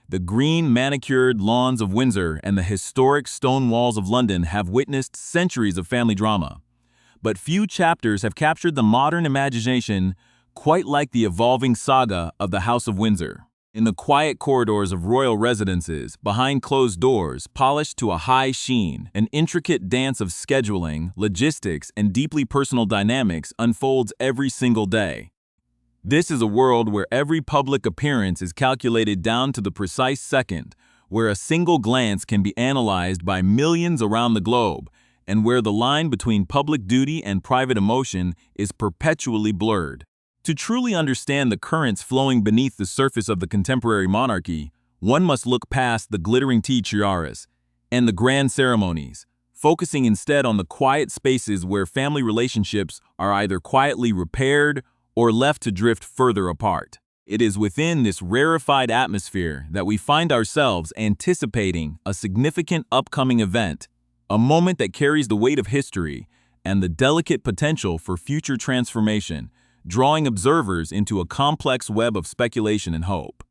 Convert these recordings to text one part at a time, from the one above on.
The green, manicured lawns of Windsor and the historic stone walls of London have witnessed centuries of family drama. But few chapters have captured the modern imagination quite like the evolving saga of the House of Windsor. In the quiet corridors of royal residences, behind closed doors, polished to a high sheen, an intricate dance of scheduling, logistics, and deeply personal dynamics unfolds every single day. This is a world where every public appearance is calculated down to the precise second, where a single glance can be analyzed by millions around the globe, and where the line between public duty and private emotion is perpetually blurred. To truly understand the currents flowing beneath the surface of the contemporary monarchy, one must look past the glittering tiaras and the grand ceremonies, focusing instead on the quiet spaces where family relationships are either quietly repaired or left to drift further apart. It is within this rarefied atmosphere that we find ourselves anticipating a significant upcoming event, a moment that carries the weight of history and the delicate potential for future transformation, drawing observers into a complex web of speculation and hope.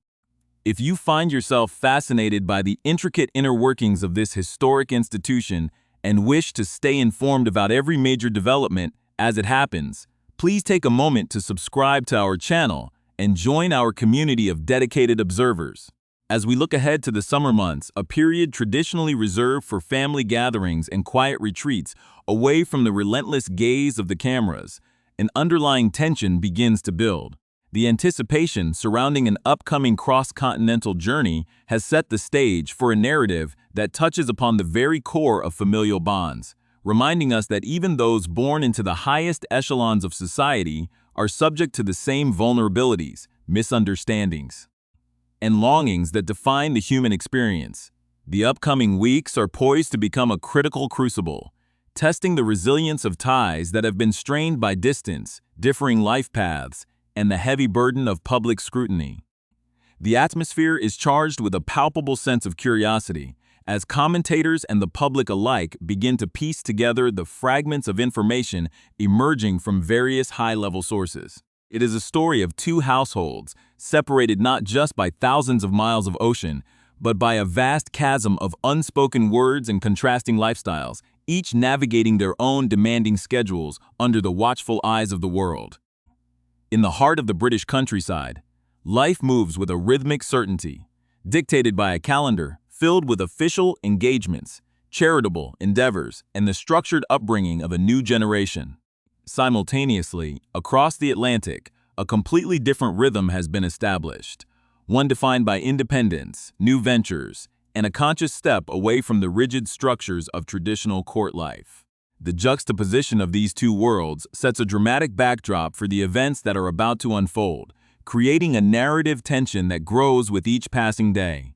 If you find yourself fascinated by the intricate inner workings of this historic institution and wish to stay informed about every major development as it happens, please take a moment to subscribe to our channel and join our community of dedicated observers. As we look ahead to the summer months, a period traditionally reserved for family gatherings and quiet retreats away from the relentless gaze of the cameras, an underlying tension begins to build. The anticipation surrounding an upcoming cross-continental journey has set the stage for a narrative that touches upon the very core of familial bonds, reminding us that even those born into the highest echelons of society are subject to the same vulnerabilities, misunderstandings, and longings that define the human experience. The upcoming weeks are poised to become a critical crucible, testing the resilience of ties that have been strained by distance, differing life paths, and the heavy burden of public scrutiny. The atmosphere is charged with a palpable sense of curiosity, as commentators and the public alike begin to piece together the fragments of information emerging from various high-level sources. It is a story of two households, separated not just by thousands of miles of ocean, but by a vast chasm of unspoken words and contrasting lifestyles, each navigating their own demanding schedules under the watchful eyes of the world. In the heart of the British countryside, life moves with a rhythmic certainty, dictated by a calendar filled with official engagements, charitable endeavors, and the structured upbringing of a new generation. Simultaneously, across the Atlantic, a completely different rhythm has been established, one defined by independence, new ventures, and a conscious step away from the rigid structures of traditional court life. The juxtaposition of these two worlds sets a dramatic backdrop for the events that are about to unfold, creating a narrative tension that grows with each passing day.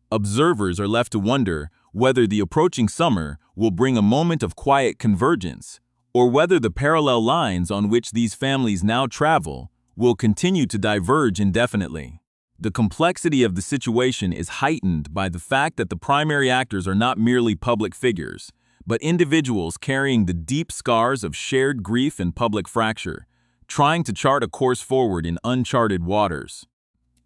Observers are left to wonder whether the approaching summer will bring a moment of quiet convergence, or whether the parallel lines on which these families now travel will continue to diverge indefinitely. The complexity of the situation is heightened by the fact that the primary actors are not merely public figures, but individuals carrying the deep scars of shared grief and public fracture, trying to chart a course forward in uncharted waters.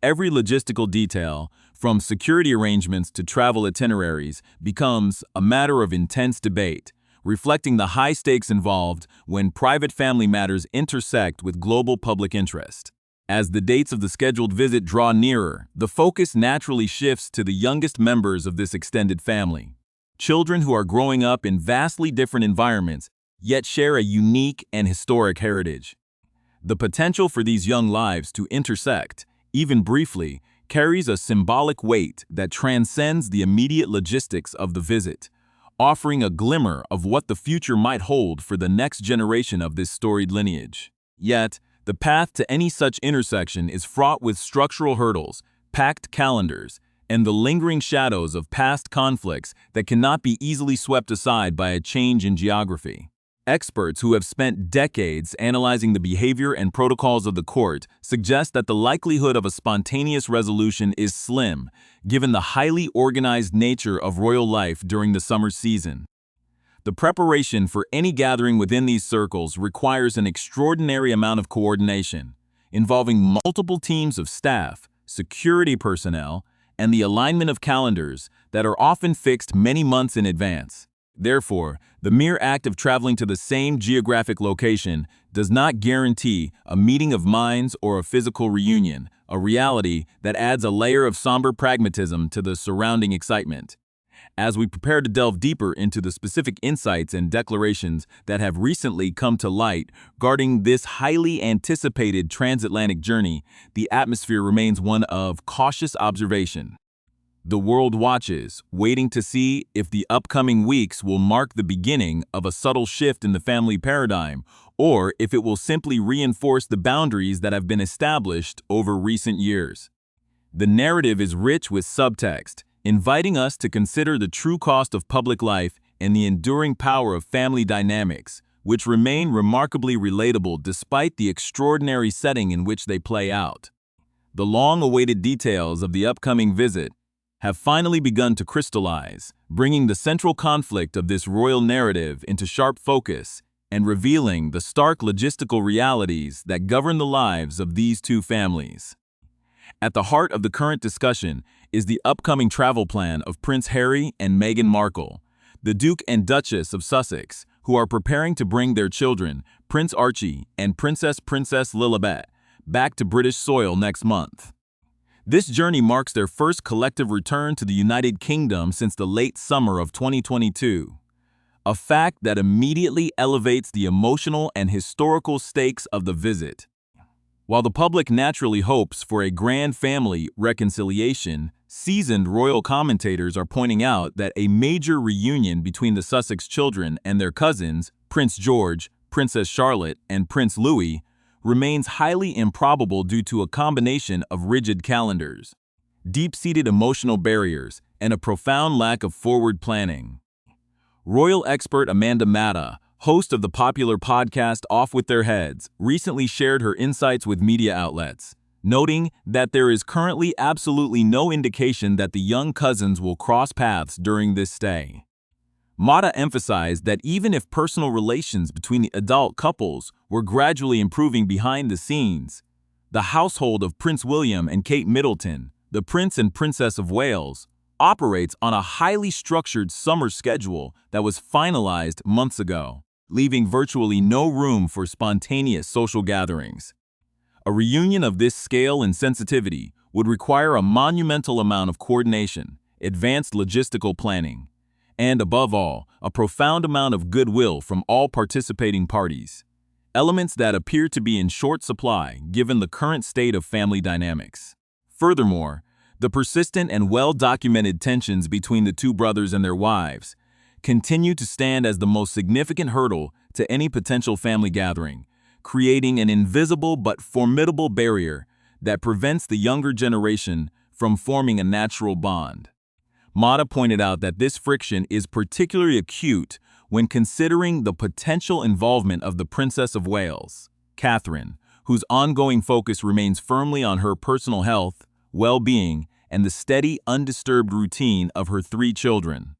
Every logistical detail, from security arrangements to travel itineraries, becomes a matter of intense debate, reflecting the high stakes involved when private family matters intersect with global public interest. As the dates of the scheduled visit draw nearer, the focus naturally shifts to the youngest members of this extended family. Children who are growing up in vastly different environments, yet share a unique and historic heritage. The potential for these young lives to intersect, even briefly, carries a symbolic weight that transcends the immediate logistics of the visit, offering a glimmer of what the future might hold for the next generation of this storied lineage. Yet, the path to any such intersection is fraught with structural hurdles, packed calendars, and the lingering shadows of past conflicts that cannot be easily swept aside by a change in geography. Experts who have spent decades analyzing the behavior and protocols of the court suggest that the likelihood of a spontaneous resolution is slim, given the highly organized nature of royal life during the summer season. The preparation for any gathering within these circles requires an extraordinary amount of coordination, involving multiple teams of staff, security personnel, and the alignment of calendars that are often fixed many months in advance. Therefore, the mere act of traveling to the same geographic location does not guarantee a meeting of minds or a physical reunion, a reality that adds a layer of somber pragmatism to the surrounding excitement. As we prepare to delve deeper into the specific insights and declarations that have recently come to light regarding this highly anticipated transatlantic journey, the atmosphere remains one of cautious observation. The world watches, waiting to see if the upcoming weeks will mark the beginning of a subtle shift in the family paradigm, or if it will simply reinforce the boundaries that have been established over recent years. The narrative is rich with subtext, inviting us to consider the true cost of public life and the enduring power of family dynamics, which remain remarkably relatable despite the extraordinary setting in which they play out. The long-awaited details of the upcoming visit have finally begun to crystallize, bringing the central conflict of this royal narrative into sharp focus and revealing the stark logistical realities that govern the lives of these two families. At the heart of the current discussion is the upcoming travel plan of Prince Harry and Meghan Markle, the Duke and Duchess of Sussex, who are preparing to bring their children, Prince Archie and Princess Lilibet, back to British soil next month. This journey marks their first collective return to the United Kingdom since the late summer of 2022, a fact that immediately elevates the emotional and historical stakes of the visit. While the public naturally hopes for a grand family reconciliation, seasoned royal commentators are pointing out that a major reunion between the Sussex children and their cousins, Prince George, Princess Charlotte, and Prince Louis, remains highly improbable due to a combination of rigid calendars, deep-seated emotional barriers, and a profound lack of forward planning. Royal expert Amanda Matta, host of the popular podcast Off With Their Heads, recently shared her insights with media outlets, noting that there is currently absolutely no indication that the young cousins will cross paths during this stay. Matta emphasized that even if personal relations between the adult couples were gradually improving behind the scenes, the household of Prince William and Kate Middleton, the Prince and Princess of Wales, operates on a highly structured summer schedule that was finalized months ago, leaving virtually no room for spontaneous social gatherings. A reunion of this scale and sensitivity would require a monumental amount of coordination, advanced logistical planning, and above all, a profound amount of goodwill from all participating parties, elements that appear to be in short supply given the current state of family dynamics. Furthermore, the persistent and well-documented tensions between the two brothers and their wives continue to stand as the most significant hurdle to any potential family gathering, creating an invisible but formidable barrier that prevents the younger generation from forming a natural bond. Matta pointed out that this friction is particularly acute when considering the potential involvement of the Princess of Wales, Catherine, whose ongoing focus remains firmly on her personal health, well-being, and the steady, undisturbed routine of her three children.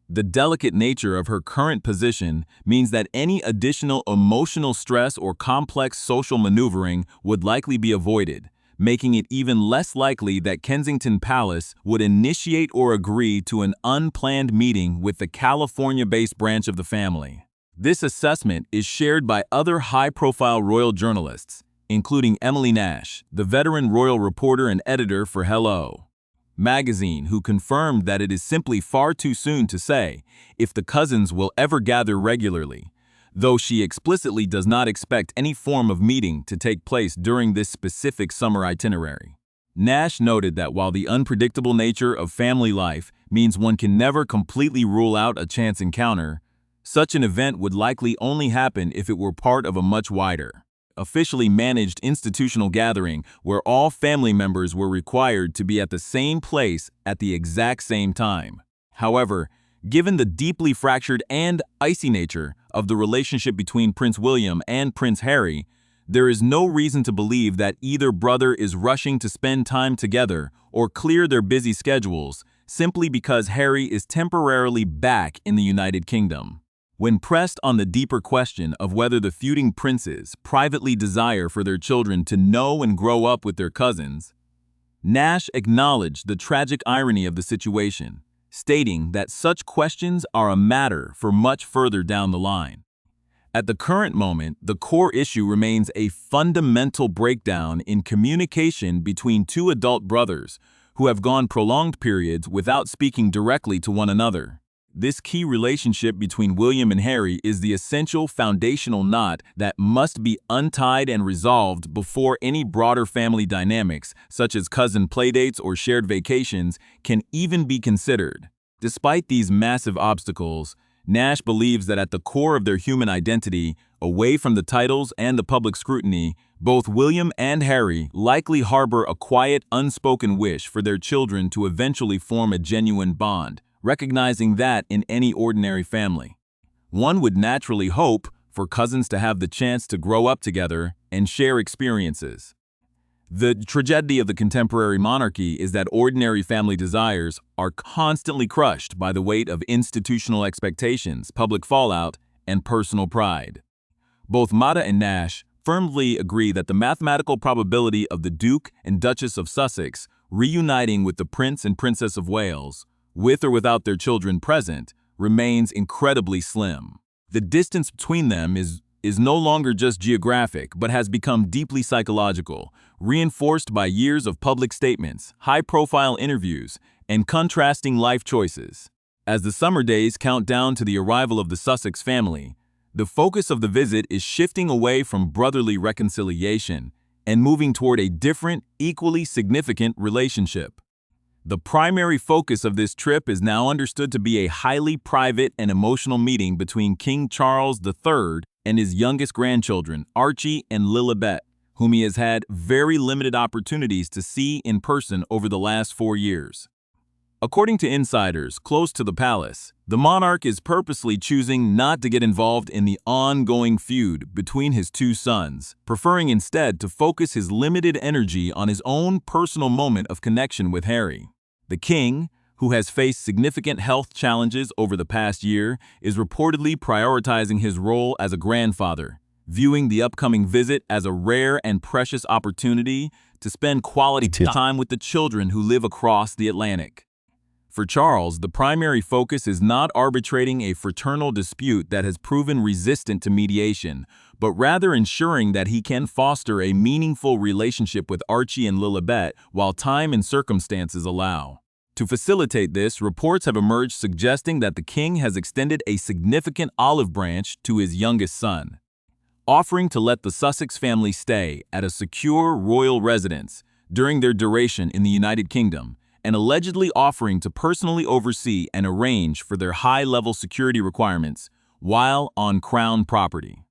The delicate nature of her current position means that any additional emotional stress or complex social maneuvering would likely be avoided, making it even less likely that Kensington Palace would initiate or agree to an unplanned meeting with the California-based branch of the family. This assessment is shared by other high-profile royal journalists, including Emily Nash, the veteran royal reporter and editor for Hello magazine, who confirmed that it is simply far too soon to say if the cousins will ever gather regularly, though she explicitly does not expect any form of meeting to take place during this specific summer itinerary. Nash noted that while the unpredictable nature of family life means one can never completely rule out a chance encounter, such an event would likely only happen if it were part of a much wider, officially managed institutional gathering where all family members were required to be at the same place at the exact same time. However, given the deeply fractured and icy nature of the relationship between Prince William and Prince Harry, there is no reason to believe that either brother is rushing to spend time together or clear their busy schedules simply because Harry is temporarily back in the United Kingdom. When pressed on the deeper question of whether the feuding princes privately desire for their children to know and grow up with their cousins, Nash acknowledged the tragic irony of the situation, stating that such questions are a matter for much further down the line. At the current moment, the core issue remains a fundamental breakdown in communication between two adult brothers who have gone prolonged periods without speaking directly to one another. This key relationship between William and Harry is the essential foundational knot that must be untied and resolved before any broader family dynamics, such as cousin playdates or shared vacations, can even be considered. Despite these massive obstacles, Nash believes that at the core of their human identity, away from the titles and the public scrutiny, both William and Harry likely harbor a quiet, unspoken wish for their children to eventually form a genuine bond, recognizing that in any ordinary family, one would naturally hope for cousins to have the chance to grow up together and share experiences. The tragedy of the contemporary monarchy is that ordinary family desires are constantly crushed by the weight of institutional expectations, public fallout, and personal pride. Both Mata and Nash firmly agree that the mathematical probability of the Duke and Duchess of Sussex reuniting with the Prince and Princess of Wales, with or without their children present, remains incredibly slim. The distance between them is no longer just geographic, but has become deeply psychological, reinforced by years of public statements, high-profile interviews, and contrasting life choices. As the summer days count down to the arrival of the Sussex family, the focus of the visit is shifting away from brotherly reconciliation and moving toward a different, equally significant relationship. The primary focus of this trip is now understood to be a highly private and emotional meeting between King Charles III and his youngest grandchildren, Archie and Lilibet, whom he has had very limited opportunities to see in person over the last 4 years. According to insiders close to the palace, the monarch is purposely choosing not to get involved in the ongoing feud between his two sons, preferring instead to focus his limited energy on his own personal moment of connection with Harry. The king, who has faced significant health challenges over the past year, is reportedly prioritizing his role as a grandfather, viewing the upcoming visit as a rare and precious opportunity to spend quality time with the children who live across the Atlantic. For Charles, the primary focus is not arbitrating a fraternal dispute that has proven resistant to mediation, but rather ensuring that he can foster a meaningful relationship with Archie and Lilibet while time and circumstances allow. To facilitate this, reports have emerged suggesting that the king has extended a significant olive branch to his youngest son, offering to let the Sussex family stay at a secure royal residence during their duration in the United Kingdom, and allegedly offering to personally oversee and arrange for their high-level security requirements while on Crown property.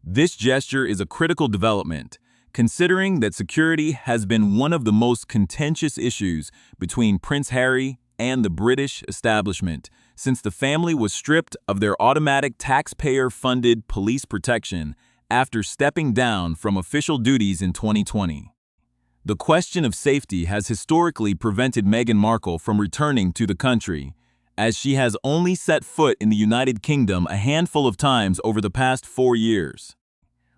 This gesture is a critical development, considering that security has been one of the most contentious issues between Prince Harry and the British establishment since the family was stripped of their automatic taxpayer-funded police protection after stepping down from official duties in 2020. The question of safety has historically prevented Meghan Markle from returning to the country, as she has only set foot in the United Kingdom a handful of times over the past 4 years.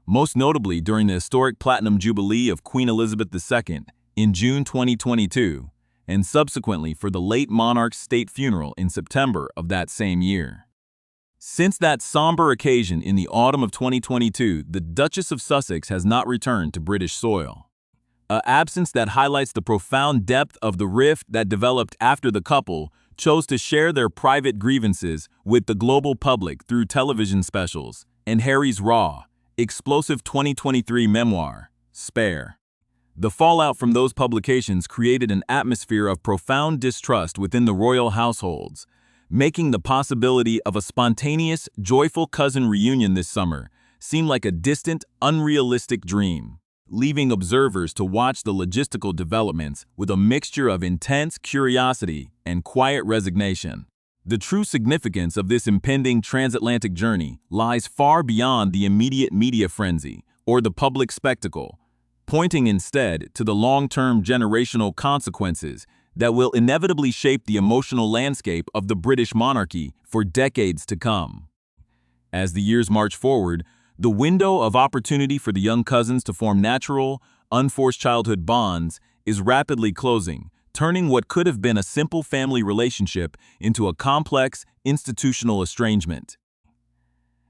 Most notably during the historic Platinum Jubilee of Queen Elizabeth II in June 2022, and subsequently for the late monarch's state funeral in September of that same year. Since that somber occasion in the autumn of 2022, the Duchess of Sussex has not returned to British soil. An absence that highlights the profound depth of the rift that developed after the couple chose to share their private grievances with the global public through television specials and Harry's raw, explosive 2023 memoir, Spare. The fallout from those publications created an atmosphere of profound distrust within the royal households, making the possibility of a spontaneous, joyful cousin reunion this summer seem like a distant, unrealistic dream, leaving observers to watch the logistical developments with a mixture of intense curiosity and quiet resignation. The true significance of this impending transatlantic journey lies far beyond the immediate media frenzy or the public spectacle, pointing instead to the long-term generational consequences that will inevitably shape the emotional landscape of the British monarchy for decades to come. As the years march forward, the window of opportunity for the young cousins to form natural, unforced childhood bonds is rapidly closing, turning what could have been a simple family relationship into a complex, institutional estrangement.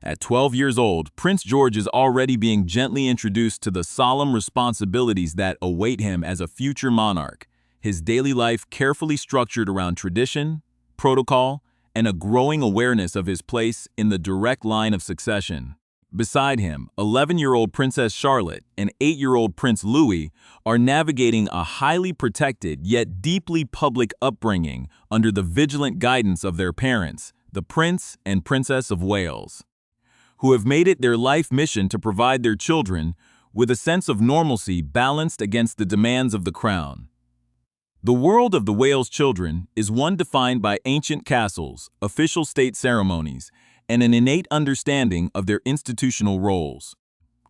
At 12 years old, Prince George is already being gently introduced to the solemn responsibilities that await him as a future monarch, his daily life carefully structured around tradition, protocol, and a growing awareness of his place in the direct line of succession. Beside him, 11-year-old Princess Charlotte and 8-year-old Prince Louis are navigating a highly protected yet deeply public upbringing under the vigilant guidance of their parents, the Prince and Princess of Wales, who have made it their life mission to provide their children with a sense of normalcy balanced against the demands of the crown. The world of the Wales children is one defined by ancient castles, official state ceremonies, and an innate understanding of their institutional roles,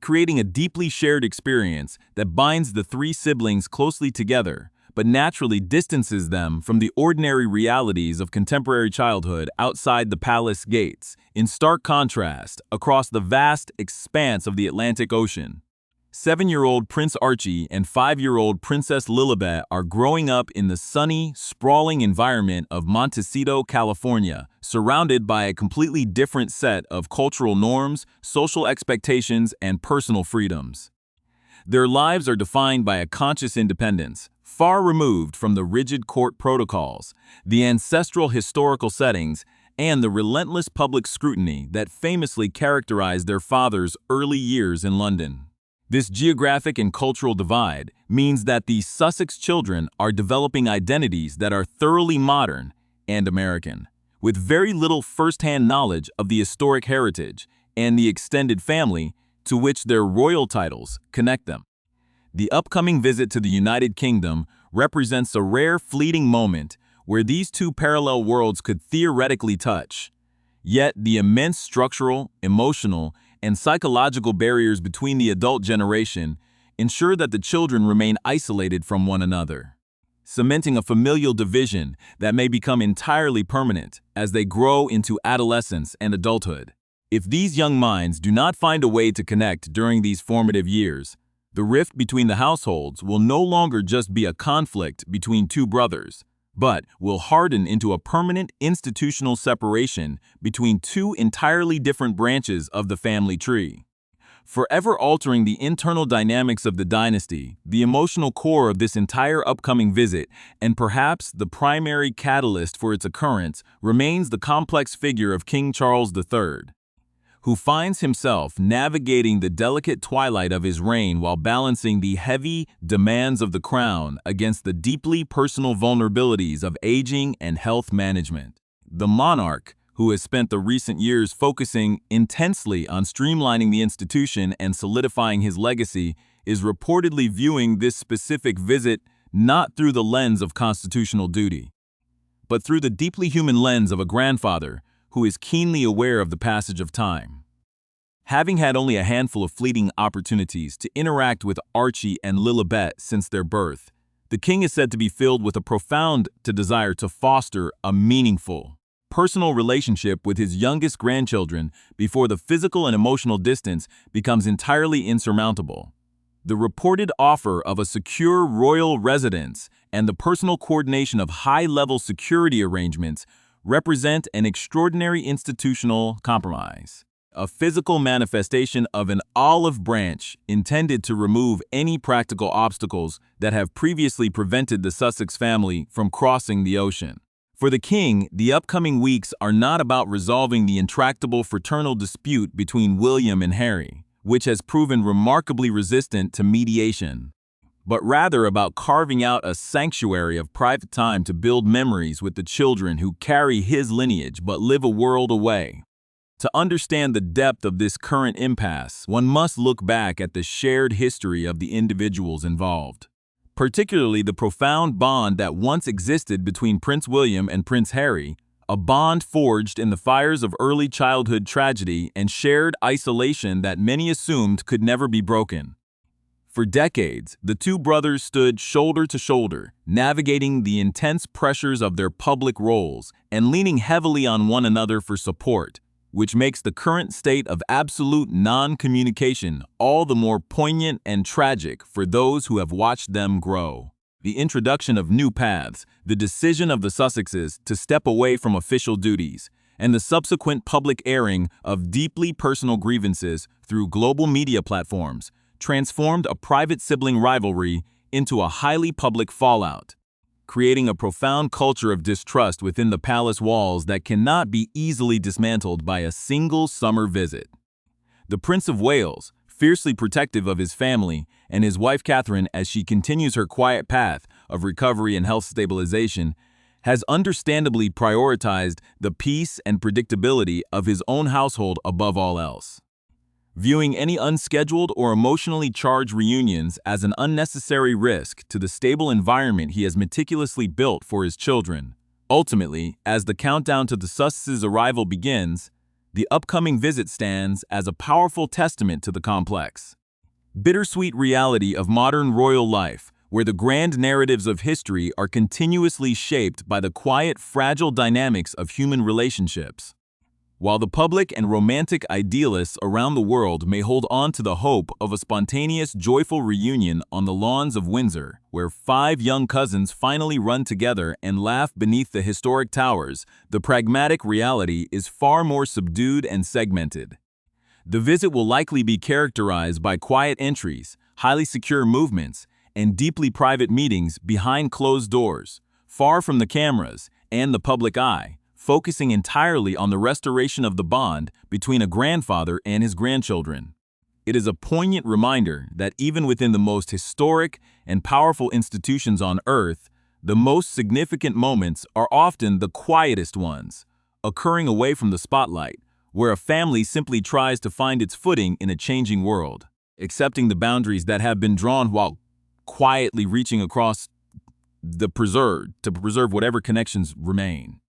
creating a deeply shared experience that binds the three siblings closely together, but naturally distances them from the ordinary realities of contemporary childhood outside the palace gates, in stark contrast across the vast expanse of the Atlantic Ocean. 7-year-old Prince Archie and 5-year-old Princess Lilibet are growing up in the sunny, sprawling environment of Montecito, California, surrounded by a completely different set of cultural norms, social expectations, and personal freedoms. Their lives are defined by a conscious independence, far removed from the rigid court protocols, the ancestral historical settings, and the relentless public scrutiny that famously characterized their father's early years in London. This geographic and cultural divide means that these Sussex children are developing identities that are thoroughly modern and American, with very little first-hand knowledge of the historic heritage and the extended family to which their royal titles connect them. The upcoming visit to the United Kingdom represents a rare fleeting moment where these two parallel worlds could theoretically touch. Yet the immense structural, emotional, and psychological barriers between the adult generation ensure that the children remain isolated from one another, cementing a familial division that may become entirely permanent as they grow into adolescence and adulthood. If these young minds do not find a way to connect during these formative years, the rift between the households will no longer just be a conflict between two brothers, but will harden into a permanent institutional separation between two entirely different branches of the family tree. Forever altering the internal dynamics of the dynasty, the emotional core of this entire upcoming visit, and perhaps the primary catalyst for its occurrence, remains the complex figure of King Charles III, who finds himself navigating the delicate twilight of his reign while balancing the heavy demands of the crown against the deeply personal vulnerabilities of aging and health management. The monarch, who has spent the recent years focusing intensely on streamlining the institution and solidifying his legacy, is reportedly viewing this specific visit not through the lens of constitutional duty, but through the deeply human lens of a grandfather who is keenly aware of the passage of time. Having had only a handful of fleeting opportunities to interact with Archie and Lilibet since their birth, the king is said to be filled with a profound desire to foster a meaningful, personal relationship with his youngest grandchildren before the physical and emotional distance becomes entirely insurmountable. The reported offer of a secure royal residence and the personal coordination of high-level security arrangements represent an extraordinary institutional compromise, a physical manifestation of an olive branch intended to remove any practical obstacles that have previously prevented the Sussex family from crossing the ocean. For the king, the upcoming weeks are not about resolving the intractable fraternal dispute between William and Harry, which has proven remarkably resistant to mediation, but rather about carving out a sanctuary of private time to build memories with the children who carry his lineage but live a world away. To understand the depth of this current impasse, one must look back at the shared history of the individuals involved, particularly the profound bond that once existed between Prince William and Prince Harry, a bond forged in the fires of early childhood tragedy and shared isolation that many assumed could never be broken. For decades, the two brothers stood shoulder to shoulder, navigating the intense pressures of their public roles and leaning heavily on one another for support, which makes the current state of absolute non-communication all the more poignant and tragic for those who have watched them grow. The introduction of new paths, the decision of the Sussexes to step away from official duties, and the subsequent public airing of deeply personal grievances through global media platforms transformed a private sibling rivalry into a highly public fallout, creating a profound culture of distrust within the palace walls that cannot be easily dismantled by a single summer visit. The Prince of Wales, fiercely protective of his family, and his wife Catherine as she continues her quiet path of recovery and health stabilization, has understandably prioritized the peace and predictability of his own household above all else. Viewing any unscheduled or emotionally charged reunions as an unnecessary risk to the stable environment he has meticulously built for his children. Ultimately, as the countdown to the Sussexes' arrival begins, the upcoming visit stands as a powerful testament to the complex, bittersweet reality of modern royal life, where the grand narratives of history are continuously shaped by the quiet, fragile dynamics of human relationships. While the public and romantic idealists around the world may hold on to the hope of a spontaneous, joyful reunion on the lawns of Windsor, where 5 young cousins finally run together and laugh beneath the historic towers, the pragmatic reality is far more subdued and segmented. The visit will likely be characterized by quiet entries, highly secure movements, and deeply private meetings behind closed doors, far from the cameras and the public eye, focusing entirely on the restoration of the bond between a grandfather and his grandchildren. It is a poignant reminder that even within the most historic and powerful institutions on earth, the most significant moments are often the quietest ones, occurring away from the spotlight, where a family simply tries to find its footing in a changing world, accepting the boundaries that have been drawn while quietly reaching across to preserve whatever connections remain.